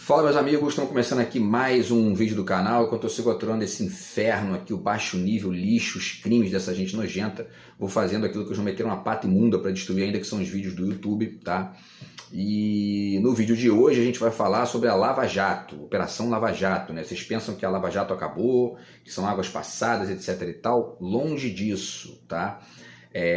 Fala, meus amigos, estamos começando aqui mais um vídeo do canal. Enquanto eu sigo atuando esse inferno aqui, o baixo nível, lixo, os crimes dessa gente nojenta, vou fazendo aquilo que eles vão meter uma pata imunda para destruir ainda, que são os vídeos do YouTube, tá? E no vídeo de hoje a gente vai falar sobre a Lava Jato, Operação Lava Jato, né? Vocês pensam que a Lava Jato acabou, que são águas passadas, etc e tal? Longe disso, tá?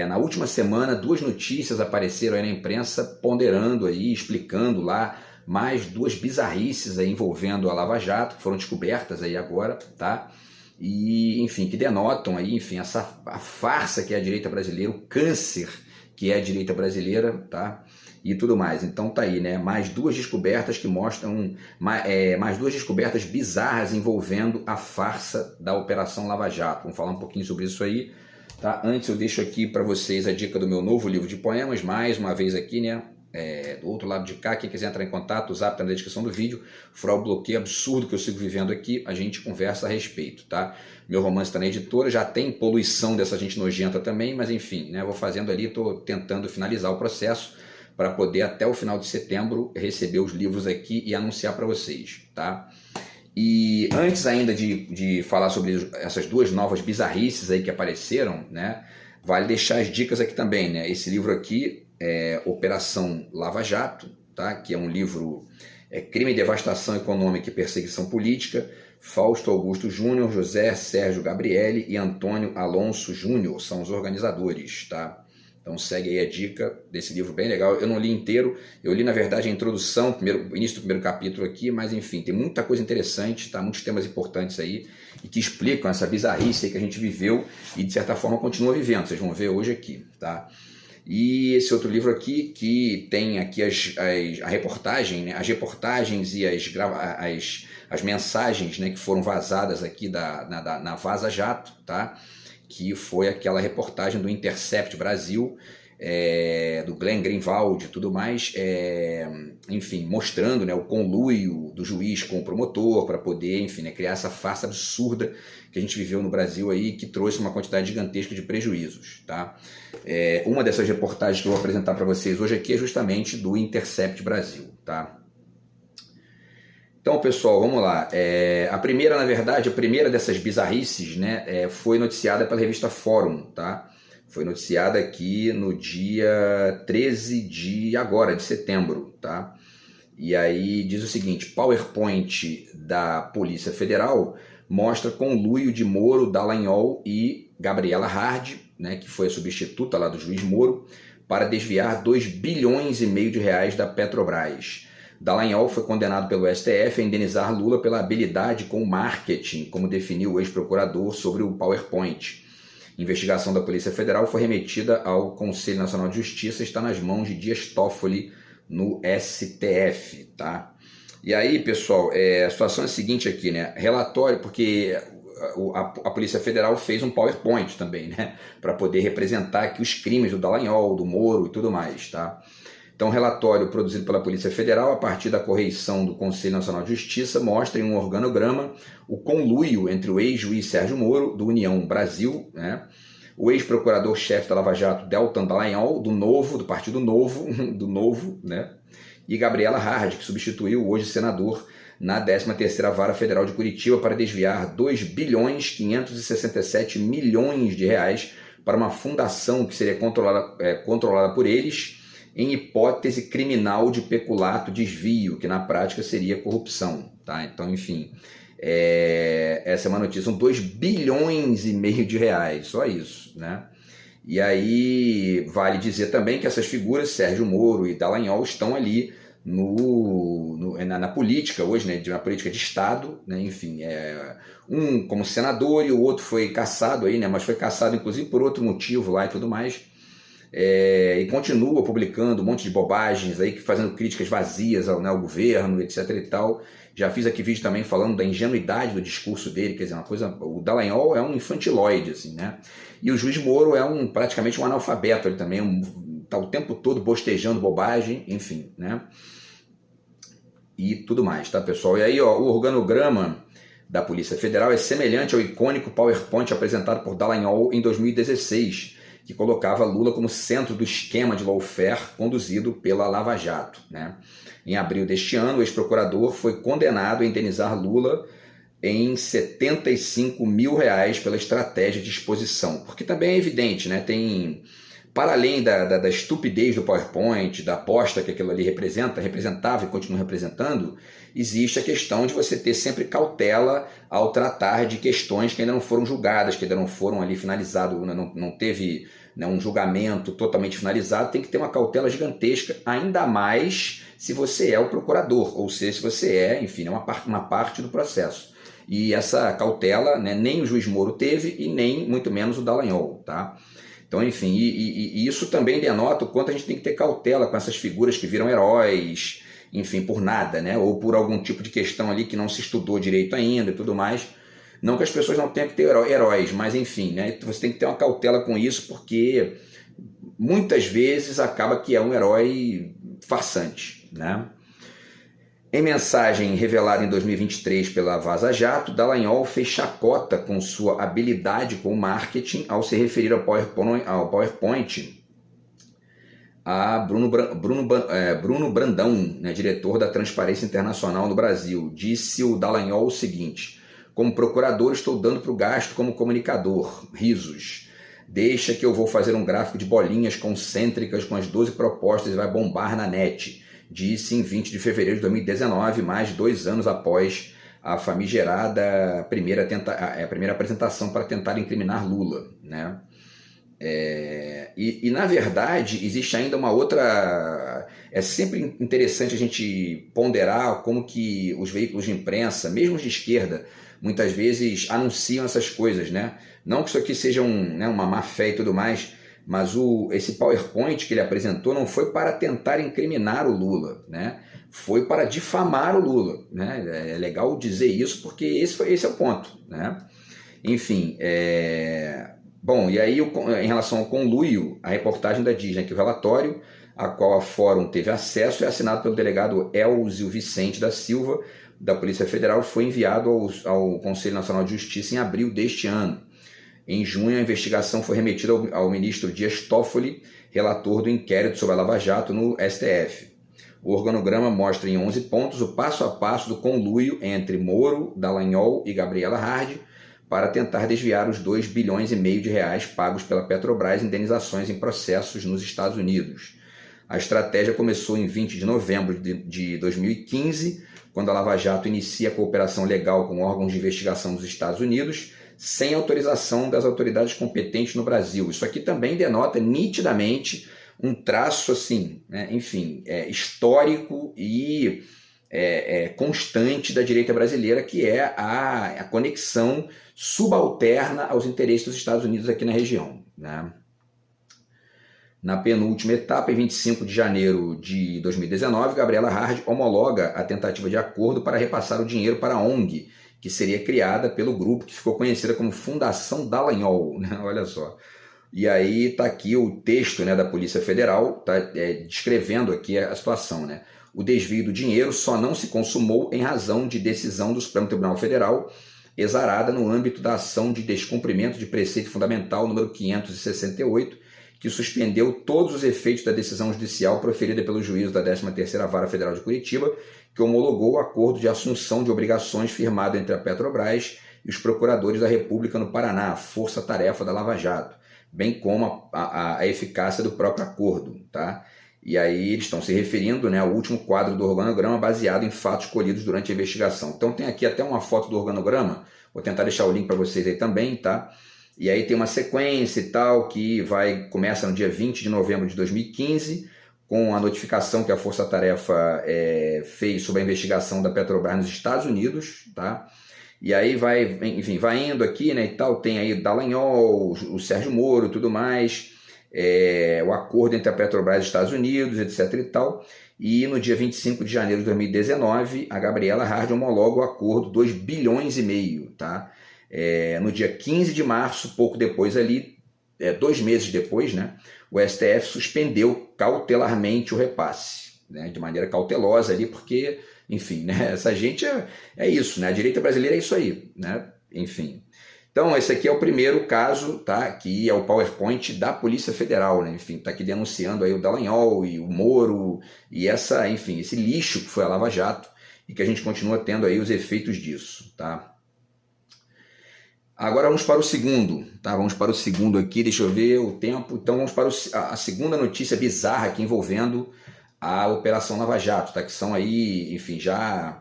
Na última semana, duas notícias apareceram aí na imprensa ponderando aí, explicando lá mais duas bizarrices aí envolvendo a Lava Jato, que foram descobertas aí agora, tá? E, enfim, que denotam aí, enfim, a farsa que é a direita brasileira, o câncer que é a direita brasileira, tá? E tudo mais. Então tá aí, né? Mais duas descobertas que mostram, mais duas descobertas bizarras envolvendo a farsa da Operação Lava Jato. Vamos falar um pouquinho sobre isso aí, tá? Antes eu deixo aqui para vocês a dica do meu novo livro de poemas, mais uma vez aqui, né? Do outro lado de cá, quem quiser entrar em contato, o zap tá na descrição do vídeo. Furar o bloqueio absurdo que eu sigo vivendo aqui, a gente conversa a respeito, tá? Meu romance está na editora, já tem poluição dessa gente nojenta também, mas enfim, né? Vou fazendo ali, tô tentando finalizar o processo para poder até o final de setembro receber os livros aqui e anunciar para vocês, tá? E antes ainda de falar sobre essas duas novas bizarrices aí que apareceram, né? Vale deixar as dicas aqui também, né? Esse livro aqui Operação Lava Jato, tá? Que é um livro Crime, Devastação Econômica e Perseguição Política, Fausto Augusto Júnior, José Sérgio Gabrielli e Antônio Alonso Júnior são os organizadores, tá? Então segue aí a dica desse livro bem legal. Eu não li inteiro, eu li na verdade a introdução, o início do primeiro capítulo aqui, mas enfim, tem muita coisa interessante, tá? Muitos temas importantes aí e que explicam essa bizarrice aí que a gente viveu e de certa forma continua vivendo, vocês vão ver hoje aqui, tá? E esse outro livro aqui, que tem aqui a reportagem, né? As reportagens e as mensagens, né, que foram vazadas aqui na Vaza Jato, tá? Que foi aquela reportagem do Intercept Brasil, do Glenn Greenwald e tudo mais, enfim, mostrando, né, o conluio do juiz com o promotor para poder, enfim, né, criar essa farsa absurda que a gente viveu no Brasil aí, que trouxe uma quantidade gigantesca de prejuízos, tá? Uma dessas reportagens que eu vou apresentar para vocês hoje aqui é justamente do Intercept Brasil, tá? Então, pessoal, vamos lá. A primeira dessas bizarrices, né, foi noticiada pela revista Fórum, tá? Foi noticiada aqui no dia 13 de setembro, tá? E aí diz o seguinte: PowerPoint da Polícia Federal mostra conluio de Moro, Dallagnol e Gabriela Hard, né, que foi a substituta lá do juiz Moro, para desviar 2,5 bilhões de reais da Petrobras. Dallagnol foi condenado pelo STF a indenizar Lula pela habilidade com o marketing, como definiu o ex-procurador sobre o PowerPoint. A investigação da Polícia Federal foi remetida ao Conselho Nacional de Justiça e está nas mãos de Dias Toffoli no STF, tá? E aí, pessoal, a situação é a seguinte aqui, né? Relatório, porque a Polícia Federal fez um PowerPoint também, né? Para poder representar aqui os crimes do Dallagnol, do Moro e tudo mais, tá? Então, o relatório produzido pela Polícia Federal, a partir da correição do Conselho Nacional de Justiça, mostra em um organograma o conluio entre o ex-juiz Sérgio Moro, do União Brasil, né? O ex-procurador-chefe da Lava Jato, Deltan Dallagnol, do Partido Novo, né? E Gabriela Hard, que substituiu o hoje senador na 13ª Vara Federal de Curitiba para desviar 2,567 bilhões de reais para uma fundação que seria controlada por eles em hipótese criminal de peculato desvio, que na prática seria corrupção, tá? Então, enfim, essa é uma notícia, são 2,5 bilhões de reais, só isso, né? E aí vale dizer também que essas figuras, Sérgio Moro e Dallagnol, estão ali na política hoje, né, na política de Estado, né, enfim, um como senador e o outro foi cassado aí, né, mas foi cassado inclusive por outro motivo lá e tudo mais, e continua publicando um monte de bobagens aí, fazendo críticas vazias ao governo, etc e tal. Já fiz aqui vídeo também falando da ingenuidade do discurso dele, quer dizer, o Dallagnol é um infantiloide, assim, né? E o juiz Moro é praticamente um analfabeto, ele também tá o tempo todo bostejando bobagem, enfim, né? E tudo mais, tá, pessoal? E aí, ó, o organograma da Polícia Federal é semelhante ao icônico PowerPoint apresentado por Dallagnol em 2016, que colocava Lula como centro do esquema de lawfare conduzido pela Lava Jato, né? Em abril deste ano, o ex-procurador foi condenado a indenizar Lula em R$75 mil pela estratégia de exposição. Porque também é evidente, né? Tem, para além da estupidez do PowerPoint, da aposta que aquilo ali representava e continua representando, existe a questão de você ter sempre cautela ao tratar de questões que ainda não foram julgadas, que ainda não foram ali finalizadas, não teve, né, um julgamento totalmente finalizado. Tem que ter uma cautela gigantesca, ainda mais se você é o procurador, ou seja, se você é, enfim, uma parte do processo. E essa cautela, né, nem o juiz Moro teve e nem muito menos o Dallagnol, tá? Então, enfim, e isso também denota o quanto a gente tem que ter cautela com essas figuras que viram heróis, enfim, por nada, né? Ou por algum tipo de questão ali que não se estudou direito ainda e tudo mais. Não que as pessoas não tenham que ter heróis, mas enfim, né? Você tem que ter uma cautela com isso, porque muitas vezes acaba que é um herói farsante, né? Em mensagem revelada em 2023 pela Vaza Jato, Dallagnol fez chacota com sua habilidade com o marketing ao se referir ao PowerPoint a Bruno Brandão, né, diretor da Transparência Internacional no Brasil. Disse o Dallagnol o seguinte: como procurador estou dando para o gasto como comunicador, risos. Deixa que eu vou fazer um gráfico de bolinhas concêntricas com as 12 propostas e vai bombar na net. Disse em 20 de fevereiro de 2019, mais de 2 anos após a famigerada primeira apresentação para tentar incriminar Lula, né? Na verdade, existe ainda uma outra... É sempre interessante a gente ponderar como que os veículos de imprensa, mesmo os de esquerda, muitas vezes anunciam essas coisas, né? Não que isso aqui seja uma má fé e tudo mais, mas esse PowerPoint que ele apresentou não foi para tentar incriminar o Lula, né? Foi para difamar o Lula, né? É legal dizer isso porque esse é o ponto, né? Enfim, bom, e aí em relação ao conluio, a reportagem da diz, né, que o relatório a qual a Fórum teve acesso é assinado pelo delegado Elzio Vicente da Silva, da Polícia Federal, foi enviado ao Conselho Nacional de Justiça em abril deste ano. Em junho, a investigação foi remetida ao ministro Dias Toffoli, relator do inquérito sobre a Lava Jato no STF. O organograma mostra em 11 pontos o passo a passo do conluio entre Moro, Dallagnol e Gabriela Hard para tentar desviar os 2,5 bilhões de reais pagos pela Petrobras em indenizações em processos nos Estados Unidos. A estratégia começou em 20 de novembro de 2015, quando a Lava Jato inicia a cooperação legal com órgãos de investigação dos Estados Unidos, sem autorização das autoridades competentes no Brasil. Isso aqui também denota nitidamente um traço, assim, né, enfim, histórico e constante da direita brasileira, que é a conexão subalterna aos interesses dos Estados Unidos aqui na região, né? Na penúltima etapa, em 25 de janeiro de 2019, Gabriela Hard homologa a tentativa de acordo para repassar o dinheiro para a ONG, que seria criada pelo grupo que ficou conhecida como Fundação Dallagnol, né? Olha só. E aí está aqui o texto, né, da Polícia Federal, tá, descrevendo aqui a situação, né? O desvio do dinheiro só não se consumou em razão de decisão do Supremo Tribunal Federal, exarada no âmbito da ação de descumprimento de preceito fundamental número 568, que suspendeu todos os efeitos da decisão judicial proferida pelo juízo da 13ª Vara Federal de Curitiba, que homologou o acordo de assunção de obrigações firmado entre a Petrobras e os procuradores da República no Paraná, força-tarefa da Lava Jato, bem como a eficácia do próprio acordo, tá? E aí eles estão se referindo, né, ao último quadro do organograma baseado em fatos colhidos durante a investigação. Então tem aqui até uma foto do organograma, vou tentar deixar o link para vocês aí também, tá? E aí tem uma sequência e tal que começa no dia 20 de novembro de 2015, com a notificação que a Força Tarefa fez sobre a investigação da Petrobras nos Estados Unidos, tá? E aí vai indo aqui, né, e tal, tem aí Dallagnol, o Sérgio Moro e tudo mais, o acordo entre a Petrobras e os Estados Unidos, etc e tal. E no dia 25 de janeiro de 2019, a Gabriela Hard homologa o acordo 2,5 bilhões, tá? No dia 15 de março, pouco depois ali, 2 meses depois, né, o STF suspendeu cautelarmente o repasse, né, de maneira cautelosa ali, porque, enfim, né, essa gente é isso, né, a direita brasileira é isso aí, né, enfim. Então, esse aqui é o primeiro caso, tá? Que é o PowerPoint da Polícia Federal, né? Enfim, tá aqui denunciando aí o Dallagnol e o Moro e essa, enfim, esse lixo que foi a Lava Jato e que a gente continua tendo aí os efeitos disso, tá? Agora vamos para o segundo, tá? Vamos para o segundo aqui, deixa eu ver o tempo. Então vamos para a segunda notícia bizarra aqui envolvendo a Operação Lava Jato, tá? Que são aí, enfim, já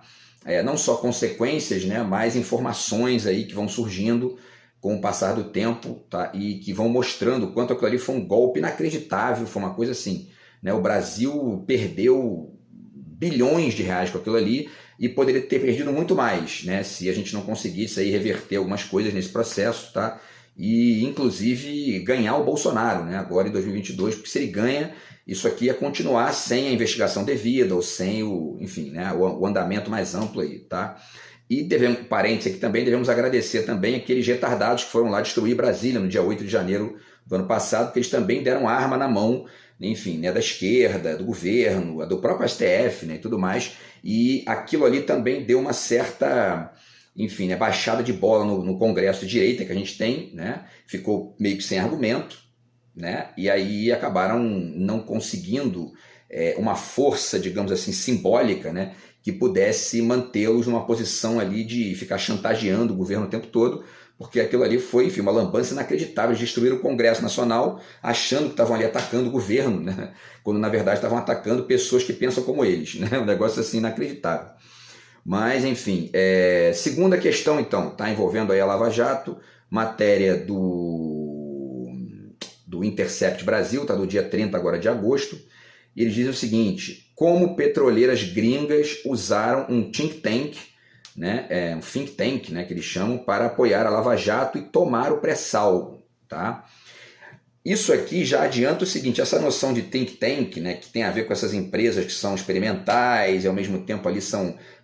não só consequências, né? Mas informações aí que vão surgindo com o passar do tempo, tá? E que vão mostrando o quanto aquilo ali foi um golpe inacreditável, foi uma coisa assim, né? O Brasil perdeu bilhões de reais com aquilo ali e poderia ter perdido muito mais, né, se a gente não conseguisse aí reverter algumas coisas nesse processo, tá? E inclusive ganhar o Bolsonaro, né, agora em 2022, porque se ele ganha, isso aqui ia continuar sem a investigação devida ou sem o, enfim, né, o andamento mais amplo aí, tá? E devemos, parênteses aqui também, devemos agradecer também aqueles retardados que foram lá destruir Brasília no dia 8 de janeiro do ano passado, porque eles também deram arma na mão, enfim, né, da esquerda, do governo, do próprio STF, né, e tudo mais, e aquilo ali também deu uma certa, enfim, né, baixada de bola no Congresso de direita que a gente tem, né, ficou meio que sem argumento, né, e aí acabaram não conseguindo uma força, digamos assim, simbólica, né, que pudesse mantê-los numa posição ali de ficar chantageando o governo o tempo todo, porque aquilo ali foi, enfim, uma lambança inacreditável, de destruir o Congresso Nacional achando que estavam ali atacando o governo, né? Quando na verdade estavam atacando pessoas que pensam como eles, né? Um negócio assim inacreditável. Mas, enfim, segunda questão então, tá envolvendo aí a Lava Jato, matéria do Intercept Brasil, tá do dia 30 agora de agosto, e eles dizem o seguinte: como petroleiras gringas usaram um think tank, né, um think tank, né, que eles chamam, para apoiar a Lava Jato e tomar o pré-sal, tá? Isso aqui já adianta o seguinte: essa noção de think tank, né, que tem a ver com essas empresas que são experimentais e ao mesmo tempo ali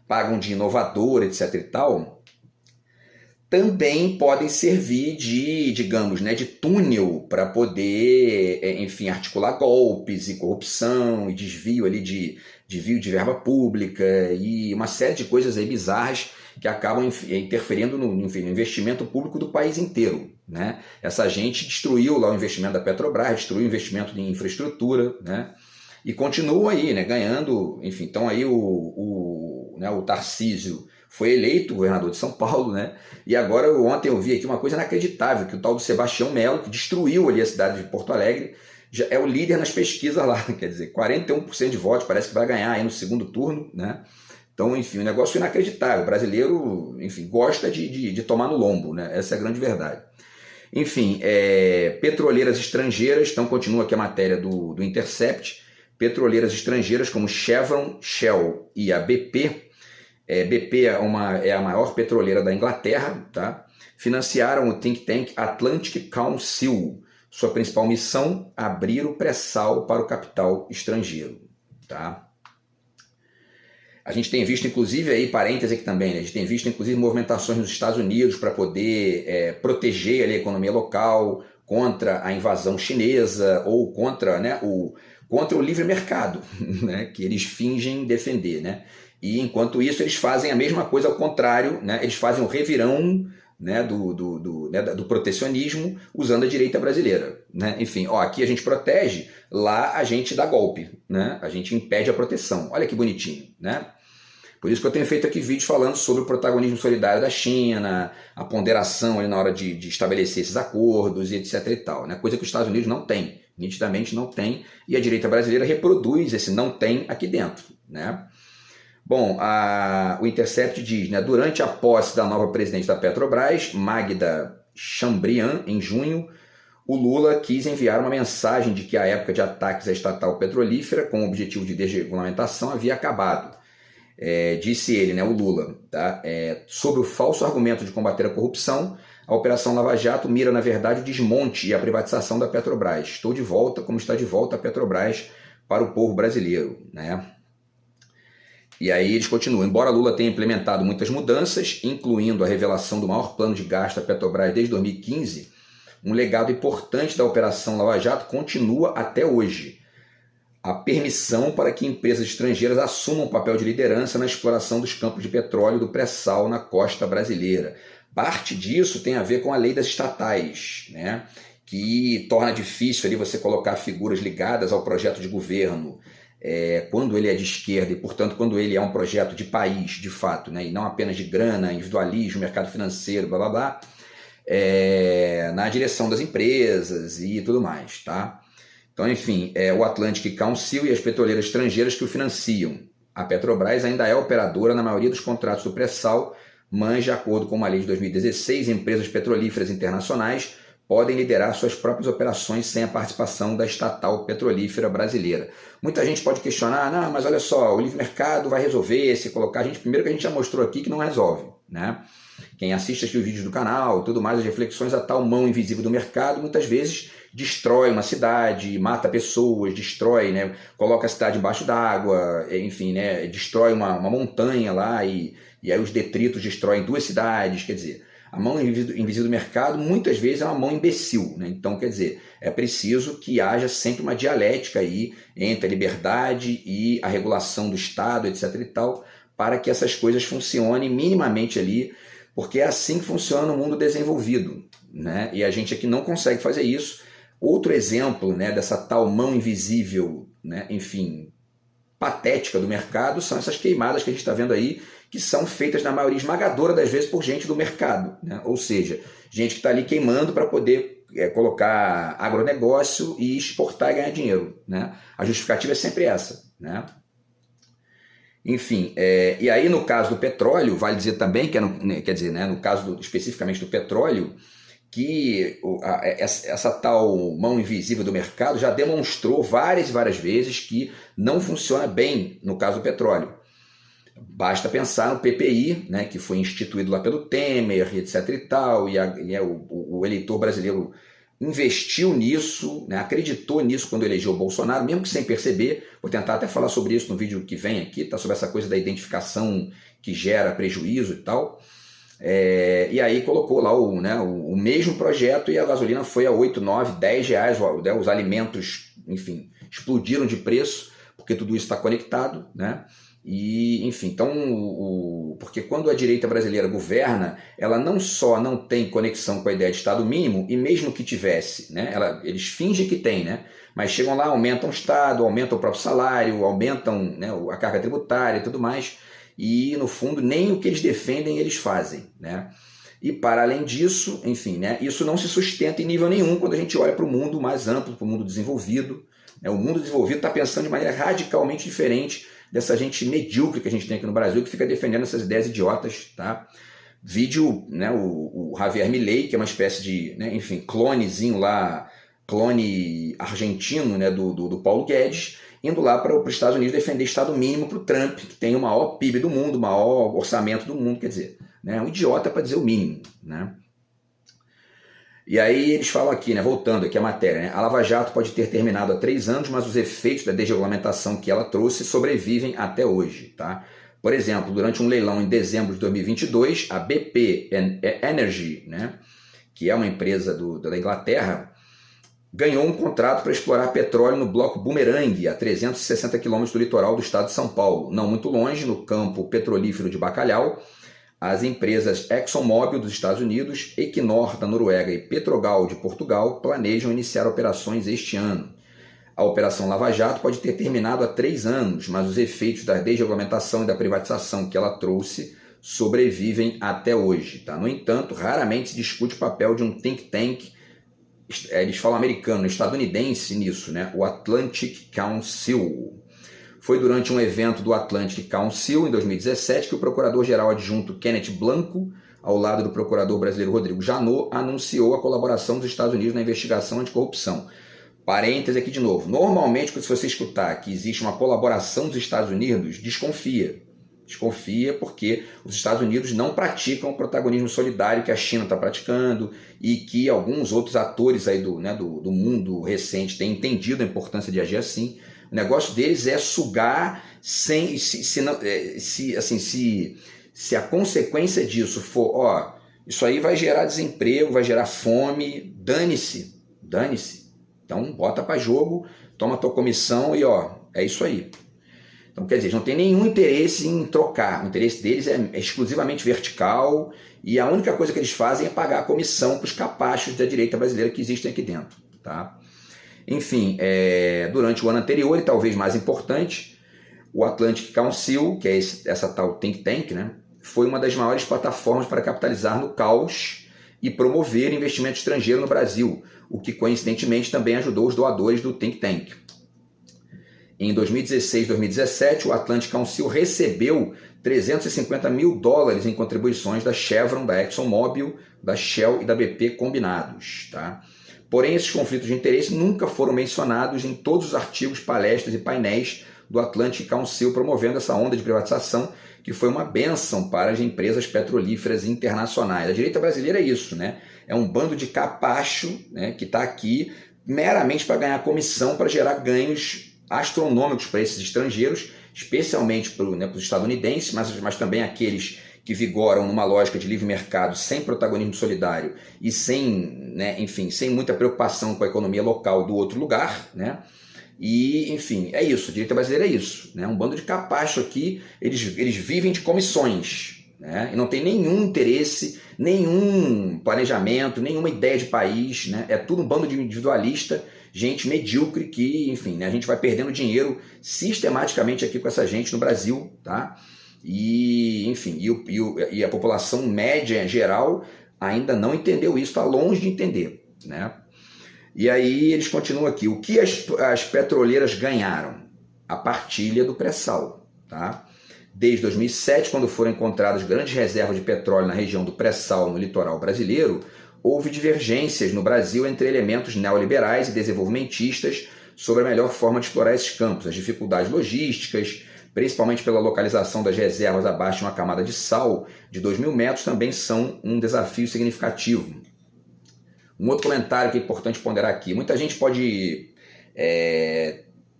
pagam de inovador, etc e tal, também podem servir de, digamos, né, de túnel para poder, enfim, articular golpes e corrupção e desvio ali de verba pública e uma série de coisas aí bizarras que acabam interferindo no investimento público do país inteiro, né? Essa gente destruiu lá o investimento da Petrobras, destruiu o investimento em infraestrutura, né? E continua aí, né, ganhando, enfim. Então aí o Tarcísio foi eleito governador de São Paulo, né? E agora, ontem eu vi aqui uma coisa inacreditável, que o tal do Sebastião Melo, que destruiu ali a cidade de Porto Alegre, já é o líder nas pesquisas lá, quer dizer, 41% de votos, parece que vai ganhar aí no segundo turno, né? Então, enfim, um negócio inacreditável. O brasileiro, enfim, gosta de tomar no lombo, né? Essa é a grande verdade. Enfim, petroleiras estrangeiras, então continua aqui a matéria do Intercept, petroleiras estrangeiras como Chevron, Shell e a BP, BP é a maior petroleira da Inglaterra, tá? Financiaram o think tank Atlantic Council. Sua principal missão, abrir o pré-sal para o capital estrangeiro, tá? A gente tem visto, inclusive, aí, parêntese aqui também, né? A gente tem visto, inclusive, movimentações nos Estados Unidos para poder proteger ali a economia local contra a invasão chinesa ou contra, né, contra o livre mercado, né, que eles fingem defender, né? E enquanto isso eles fazem a mesma coisa ao contrário, né? Eles fazem o revirão, né, do protecionismo usando a direita brasileira, né? Enfim, aqui a gente protege, lá a gente dá golpe, né? A gente impede a proteção. Olha que bonitinho, né? Por isso que eu tenho feito aqui vídeos falando sobre o protagonismo solidário da China, a ponderação ali na hora de estabelecer esses acordos e etc e tal, né? Coisa que os Estados Unidos não têm, nitidamente não tem, e a direita brasileira reproduz esse não tem aqui dentro, né? Bom, o Intercept diz, né, durante a posse da nova presidente da Petrobras, Magda Chambriand, em junho, o Lula quis enviar uma mensagem de que a época de ataques à estatal petrolífera, com o objetivo de desregulamentação, havia acabado. Disse ele, né, o Lula, tá? Sob o falso argumento de combater a corrupção, a Operação Lava Jato mira, na verdade, o desmonte e a privatização da Petrobras. Estou de volta, como está de volta a Petrobras para o povo brasileiro, né? E aí eles continuam. Embora Lula tenha implementado muitas mudanças, incluindo a revelação do maior plano de gasto da Petrobras desde 2015, um legado importante da Operação Lava Jato continua até hoje. A permissão para que empresas estrangeiras assumam um papel de liderança na exploração dos campos de petróleo do pré-sal na costa brasileira. Parte disso tem a ver com a lei das estatais, né? Que torna difícil ali você colocar figuras ligadas ao projeto de governo quando ele é de esquerda e, portanto, quando ele é um projeto de país, de fato, né? E não apenas de grana, individualismo, mercado financeiro, blá blá blá, na direção das empresas e tudo mais, tá? Então, enfim, o Atlantic Council e as petroleiras estrangeiras que o financiam. A Petrobras ainda é operadora na maioria dos contratos do pré-sal, mas, de acordo com uma lei de 2016, empresas petrolíferas internacionais podem liderar suas próprias operações sem a participação da estatal petrolífera brasileira. Muita gente pode questionar, não, mas olha só, o livre mercado vai resolver se colocar... Primeiro que a gente já mostrou aqui que não resolve, né? Quem assiste aqui os vídeos do canal, tudo mais, as reflexões, a tal mão invisível do mercado, muitas vezes destrói uma cidade, mata pessoas, destrói, né? Coloca a cidade embaixo d'água, enfim, né? Destrói uma montanha lá e aí os detritos destroem 2 cidades, quer dizer... A mão invisível do mercado muitas vezes é uma mão imbecil, né? Então, quer dizer, é preciso que haja sempre uma dialética aí entre a liberdade e a regulação do Estado, etc. e tal, para que essas coisas funcionem minimamente ali, porque é assim que funciona no mundo desenvolvido, né? E a gente aqui não consegue fazer isso. Outro exemplo, né, dessa tal mão invisível, né, enfim, patética do mercado são essas queimadas que a gente está vendo aí, que são feitas na maioria esmagadora das vezes por gente do mercado, né? Ou seja, gente que está ali queimando para poder colocar agronegócio e exportar e ganhar dinheiro, né? A justificativa é sempre essa, né? Enfim, e aí no caso do petróleo, vale dizer também, quer dizer, né, no caso especificamente do petróleo, que essa tal mão invisível do mercado já demonstrou várias e várias vezes que não funciona bem no caso do petróleo. Basta pensar no PPI, né, que foi instituído lá pelo Temer, etc. e tal, o eleitor brasileiro investiu nisso, né, acreditou nisso quando elegeu o Bolsonaro, mesmo que sem perceber. Vou tentar até falar sobre isso no vídeo que vem aqui, tá, sobre essa coisa da identificação que gera prejuízo e tal. E aí colocou lá o mesmo projeto e a gasolina foi a 8, 9, 10 reais, os alimentos, enfim, explodiram de preço, porque tudo isso está conectado, né? E, enfim, então, porque quando a direita brasileira governa, ela não só não tem conexão com a ideia de Estado mínimo, e mesmo que tivesse, né, eles fingem que tem, né, mas chegam lá, aumentam o Estado, aumentam o próprio salário, aumentam, né, a carga tributária e tudo mais, e no fundo nem o que eles defendem eles fazem, né? E para além disso, enfim, né, isso não se sustenta em nível nenhum quando a gente olha para o mundo mais amplo, para o mundo desenvolvido, né? O mundo desenvolvido está pensando de maneira radicalmente diferente dessa gente medíocre que a gente tem aqui no Brasil, que fica defendendo essas ideias idiotas, tá? Vídeo, né, o Javier Milei, que é uma espécie de, né, enfim, clonezinho lá, clone argentino, né, do Paulo Guedes, indo lá para os Estados Unidos defender Estado mínimo para o Trump, que tem o maior PIB do mundo, o maior orçamento do mundo, quer dizer, né, um idiota para dizer o mínimo, né? E aí eles falam aqui, né, voltando aqui a matéria, né, a Lava Jato pode ter terminado há 3 anos, mas os efeitos da desregulamentação que ela trouxe sobrevivem até hoje, tá? Por exemplo, durante um leilão em dezembro de 2022, a BP Energy, né, que é uma empresa da Inglaterra, ganhou um contrato para explorar petróleo no bloco Bumerangue, a 360 quilômetros do litoral do estado de São Paulo, não muito longe, no campo petrolífero de Bacalhau. As empresas ExxonMobil dos Estados Unidos, Equinor da Noruega e Petrogal de Portugal planejam iniciar operações este ano. A Operação Lava Jato pode ter terminado há 3 anos, mas os efeitos da desregulamentação e da privatização que ela trouxe sobrevivem até hoje. Tá? No entanto, raramente se discute o papel de um think tank, eles falam americano, estadunidense nisso, né? O Atlantic Council. Foi durante um evento do Atlantic Council, em 2017, que o procurador-geral adjunto Kenneth Blanco, ao lado do procurador brasileiro Rodrigo Janot, anunciou a colaboração dos Estados Unidos na investigação anticorrupção. Parêntese aqui de novo. Normalmente, quando você escutar que existe uma colaboração dos Estados Unidos, desconfia. Desconfia porque os Estados Unidos não praticam o protagonismo solidário que a China está praticando e que alguns outros atores aí do mundo recente têm entendido a importância de agir assim. O negócio deles é sugar sem... Se a consequência disso for, isso aí vai gerar desemprego, vai gerar fome, dane-se. Então bota para jogo, toma tua comissão e é isso aí. Então, quer dizer, eles não têm nenhum interesse em trocar. O interesse deles é exclusivamente vertical e a única coisa que eles fazem é pagar a comissão para os capachos da direita brasileira que existem aqui dentro. Tá? Enfim, durante o ano anterior, e talvez mais importante, o Atlantic Council, que é essa tal think tank, né, foi uma das maiores plataformas para capitalizar no caos e promover investimento estrangeiro no Brasil, o que coincidentemente também ajudou os doadores do think tank. Em 2016 e 2017, o Atlantic Council recebeu $350 mil em contribuições da Chevron, da ExxonMobil, da Shell e da BP combinados. Tá? Porém, esses conflitos de interesse nunca foram mencionados em todos os artigos, palestras e painéis do Atlantic Council promovendo essa onda de privatização, que foi uma bênção para as empresas petrolíferas internacionais. A direita brasileira é isso, né? É um bando de capacho, né, que está aqui meramente para ganhar comissão, para gerar ganhos astronômicos para esses estrangeiros, especialmente para os estadunidenses, mas também aqueles que vigoram numa lógica de livre mercado sem protagonismo solidário e sem, né, enfim, sem muita preocupação com a economia local do outro lugar, né? E, enfim, é isso, a direita brasileira é isso, né? Um bando de capacho aqui, eles vivem de comissões, né? E não tem nenhum interesse, nenhum planejamento, nenhuma ideia de país, né? É tudo um bando de individualista, gente medíocre que, enfim, né, a gente vai perdendo dinheiro sistematicamente aqui com essa gente no Brasil, tá? E, enfim, e a população média em geral ainda não entendeu isso, está longe de entender, né? E aí eles continuam aqui. O que as petroleiras ganharam? A partilha do pré-sal, tá? Desde 2007, quando foram encontradas grandes reservas de petróleo na região do pré-sal no litoral brasileiro, houve divergências no Brasil entre elementos neoliberais e desenvolvimentistas sobre a melhor forma de explorar esses campos. As dificuldades logísticas, principalmente pela localização das reservas abaixo de uma camada de sal de 2.000 metros, também são um desafio significativo. Um outro comentário que é importante ponderar aqui. Muita gente pode,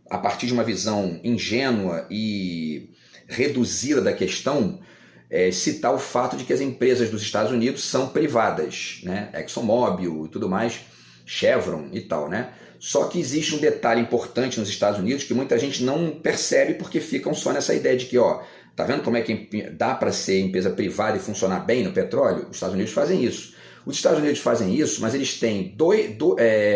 a partir de uma visão ingênua e reduzida da questão, citar o fato de que as empresas dos Estados Unidos são privadas, né? ExxonMobil e tudo mais, Chevron e tal, né? Só que existe um detalhe importante nos Estados Unidos que muita gente não percebe porque ficam só nessa ideia de que, ó, tá vendo como é que dá para ser empresa privada e funcionar bem no petróleo? Os Estados Unidos fazem isso. Os Estados Unidos fazem isso, mas eles têm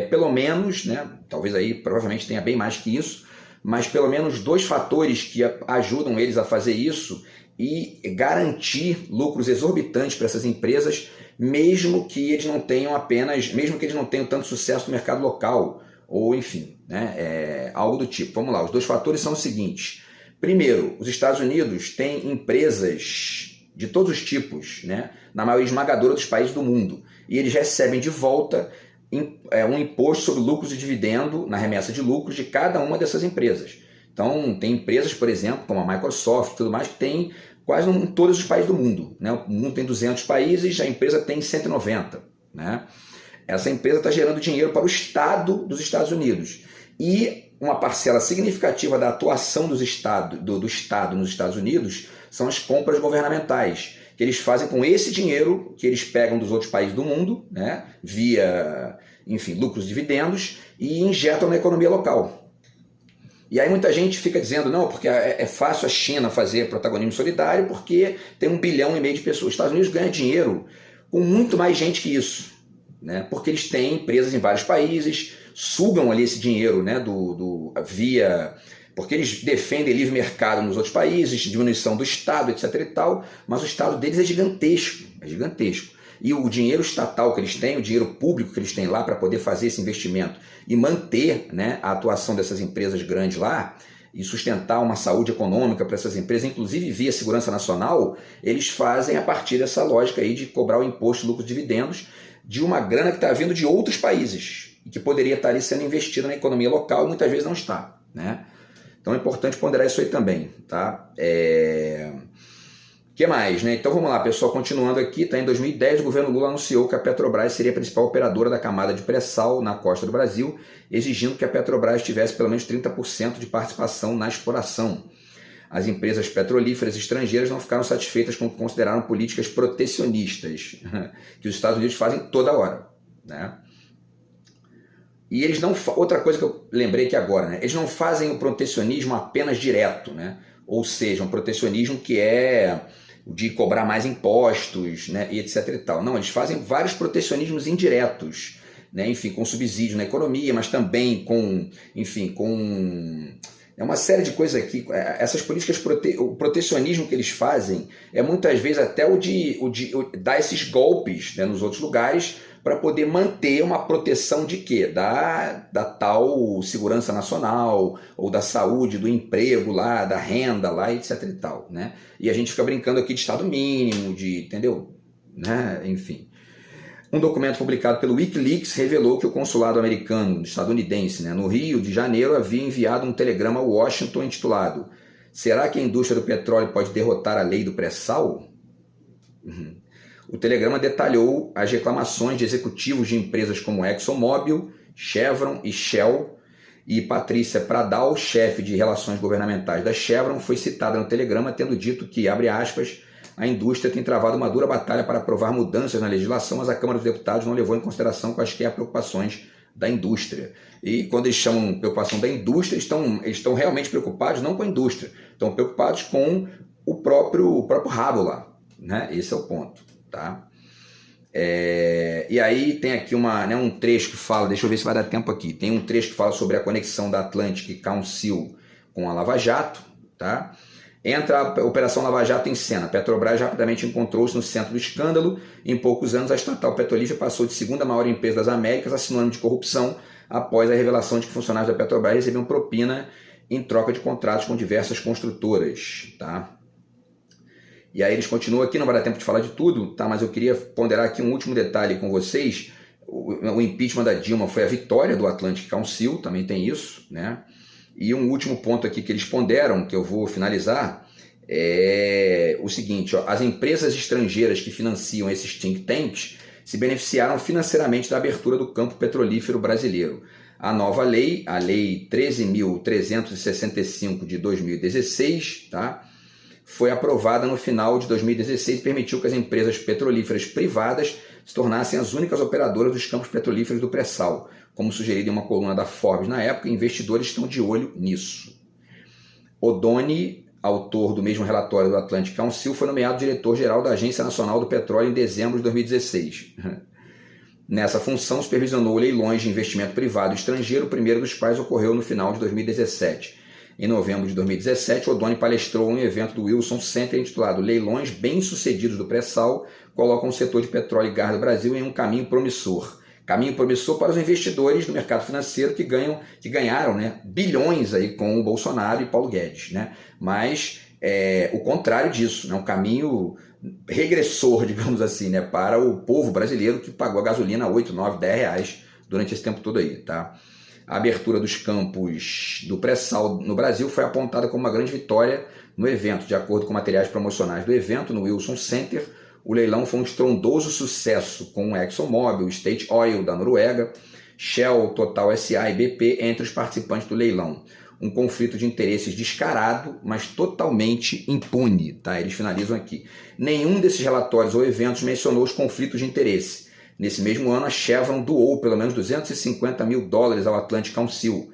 pelo menos, né, talvez aí provavelmente tenha bem mais que isso, mas pelo menos 2 fatores que ajudam eles a fazer isso e garantir lucros exorbitantes para essas empresas, mesmo que eles não tenham tanto sucesso no mercado local, ou enfim, né, algo do tipo. Vamos lá, os 2 fatores são os seguintes. Primeiro, os Estados Unidos têm empresas de todos os tipos, né, na maioria esmagadora dos países do mundo, e eles recebem de volta um imposto sobre lucros e dividendo, na remessa de lucros de cada uma dessas empresas. Então, tem empresas, por exemplo, como a Microsoft e tudo mais, que tem quase em todos os países do mundo, né? O mundo tem 200 países, a empresa tem 190. Né? Essa empresa está gerando dinheiro para o Estado dos Estados Unidos. E uma parcela significativa da atuação do Estado nos Estados Unidos são as compras governamentais, que eles fazem com esse dinheiro que eles pegam dos outros países do mundo, né, via, enfim, lucros e dividendos, e injetam na economia local. E aí muita gente fica dizendo, não, porque é fácil a China fazer protagonismo solidário porque tem 1,5 bilhão de pessoas. Os Estados Unidos ganham dinheiro com muito mais gente que isso, né, porque eles têm empresas em vários países, sugam ali esse dinheiro, né, porque eles defendem livre mercado nos outros países, diminuição do Estado, etc. e tal, mas o Estado deles é gigantesco, E o dinheiro estatal que eles têm, o dinheiro público que eles têm lá para poder fazer esse investimento e manter, né, a atuação dessas empresas grandes lá e sustentar uma saúde econômica para essas empresas, inclusive via segurança nacional, eles fazem a partir dessa lógica aí de cobrar o imposto de lucros e dividendos de uma grana que está vindo de outros países e que poderia estar ali sendo investida na economia local e muitas vezes não está, né? Então é importante ponderar isso aí também, tá? Que mais, né? Então vamos lá, pessoal, continuando aqui, tá? Em 2010 o governo Lula anunciou que a Petrobras seria a principal operadora da camada de pré-sal na costa do Brasil, exigindo que a Petrobras tivesse pelo menos 30% de participação na exploração. As empresas petrolíferas estrangeiras não ficaram satisfeitas com o que consideraram políticas protecionistas, que os Estados Unidos fazem toda hora, né? E eles não... Outra coisa que eu lembrei aqui agora, né? Eles não fazem o protecionismo apenas direto, né? ou seja, um protecionismo que é de cobrar mais impostos, né, e etc e tal. Não, eles fazem vários protecionismos indiretos, né, enfim, com subsídio na economia, mas também com, enfim, com uma série de coisas aqui. Essas políticas, o protecionismo que eles fazem é muitas vezes até o de dar esses golpes, né, nos outros lugares, para poder manter uma proteção de quê? Da tal segurança nacional, ou da saúde, do emprego lá, da renda lá, etc e tal, né? E a gente fica brincando aqui de estado mínimo, entendeu? Né? Enfim. Um documento publicado pelo Wikileaks revelou que o consulado americano, estadunidense, né, no Rio de Janeiro, havia enviado um telegrama a Washington intitulado: "Será que a indústria do petróleo pode derrotar a lei do pré-sal?" O telegrama detalhou as reclamações de executivos de empresas como ExxonMobil, Chevron e Shell, e Patrícia Pradal, chefe de relações governamentais da Chevron, foi citada no telegrama tendo dito que, abre aspas, a indústria tem travado uma dura batalha para aprovar mudanças na legislação, mas a Câmara dos Deputados não levou em consideração quaisquer preocupações da indústria. E quando eles chamam preocupação da indústria, eles estão realmente preocupados não com a indústria, estão preocupados com o próprio rabo lá, né? Esse é o ponto, tá? E aí tem aqui um trecho que fala, deixa eu ver se vai dar tempo aqui, tem um trecho que fala sobre a conexão da Atlantic Council com a Lava Jato, tá? Entra a Operação Lava Jato em cena. Petrobras rapidamente encontrou-se no centro do escândalo. Em poucos anos, a estatal petrolífera passou de segunda maior empresa das Américas a sinônimo de corrupção após a revelação de que funcionários da Petrobras recebiam propina em troca de contratos com diversas construtoras, tá? E aí eles continuam aqui, não vai dar tempo de falar de tudo, tá? Mas eu queria ponderar aqui um último detalhe com vocês. O impeachment da Dilma foi a vitória do Atlantic Council, também tem isso, né? E um último ponto aqui que eles ponderam, que eu vou finalizar, é o seguinte: as empresas estrangeiras que financiam esses think tanks se beneficiaram financeiramente da abertura do campo petrolífero brasileiro. A nova lei, a Lei 13.365 de 2016, tá? Foi aprovada no final de 2016 e permitiu que as empresas petrolíferas privadas se tornassem as únicas operadoras dos campos petrolíferos do pré-sal. Como sugerido em uma coluna da Forbes na época, investidores estão de olho nisso. Odoni, autor do mesmo relatório do Atlantic Council, foi nomeado diretor-geral da Agência Nacional do Petróleo em dezembro de 2016. Nessa função, supervisionou leilões de investimento privado estrangeiro, o primeiro dos quais ocorreu no final de 2017. Em novembro de 2017, Odoni palestrou em um evento do Wilson Center intitulado "Leilões bem-sucedidos do pré-sal colocam o setor de petróleo e gás do Brasil em um caminho promissor". Caminho promissor para os investidores do mercado financeiro que ganharam, né, bilhões aí com o Bolsonaro e Paulo Guedes, né? Mas o contrário disso, né, um caminho regressor, digamos assim, né, para o povo brasileiro que pagou a gasolina a 8, 9, 10 reais durante esse tempo todo aí, tá? A abertura dos campos do pré-sal no Brasil foi apontada como uma grande vitória no evento. De acordo com materiais promocionais do evento, no Wilson Center, o leilão foi um estrondoso sucesso, com ExxonMobil, State Oil da Noruega, Shell, Total SA e BP entre os participantes do leilão. Um conflito de interesses descarado, mas totalmente impune, tá? Eles finalizam aqui. Nenhum desses relatórios ou eventos mencionou os conflitos de interesse. Nesse mesmo ano, a Chevron doou pelo menos $250 mil ao Atlantic Council.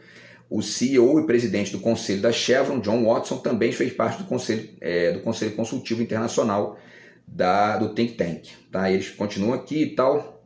O CEO e presidente do conselho da Chevron, John Watson, também fez parte do Conselho Consultivo Internacional do think tank. Tá? Eles continuam aqui e tal.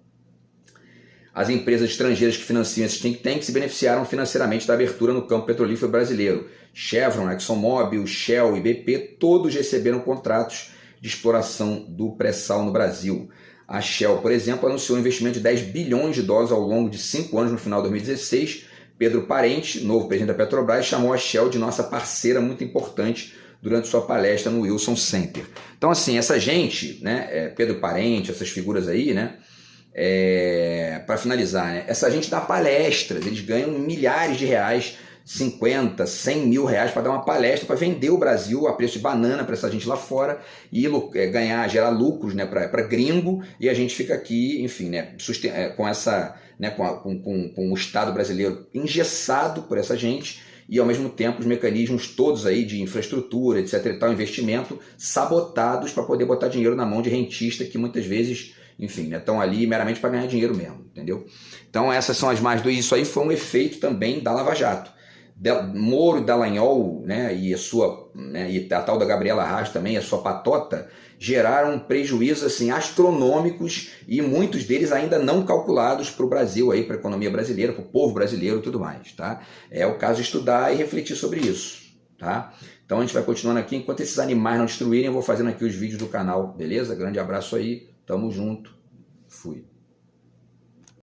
As empresas estrangeiras que financiam esses think tanks se beneficiaram financeiramente da abertura no campo petrolífero brasileiro. Chevron, ExxonMobil, Shell e BP, todos receberam contratos de exploração do pré-sal no Brasil. A Shell, por exemplo, anunciou um investimento de $10 bilhões ao longo de 5 anos no final de 2016. Pedro Parente, novo presidente da Petrobras, chamou a Shell de nossa parceira muito importante durante sua palestra no Wilson Center. Então, assim, essa gente, né, Pedro Parente, essas figuras aí, né, para finalizar, né, essa gente dá palestras, eles ganham milhares de reais, 50, 100 mil reais para dar uma palestra, para vender o Brasil a preço de banana para essa gente lá fora e gerar lucros, né, para gringo, e a gente fica aqui, enfim, né, com essa, né, com o Estado brasileiro engessado por essa gente, e ao mesmo tempo os mecanismos todos aí de infraestrutura, etc e tal, investimento, sabotados para poder botar dinheiro na mão de rentista que muitas vezes, enfim, né, estão ali meramente para ganhar dinheiro mesmo, entendeu? Então essas são as mais do isso aí foi um efeito também da Lava Jato. Moro e Dallagnol, né, e a tal da Gabriela Arras também, a sua patota, geraram prejuízos assim, astronômicos e muitos deles ainda não calculados para o Brasil, para a economia brasileira, para o povo brasileiro e tudo mais. Tá? É o caso de estudar e refletir sobre isso. Tá? Então a gente vai continuando aqui, enquanto esses animais não destruírem, eu vou fazendo aqui os vídeos do canal, beleza? Grande abraço aí, tamo junto, fui.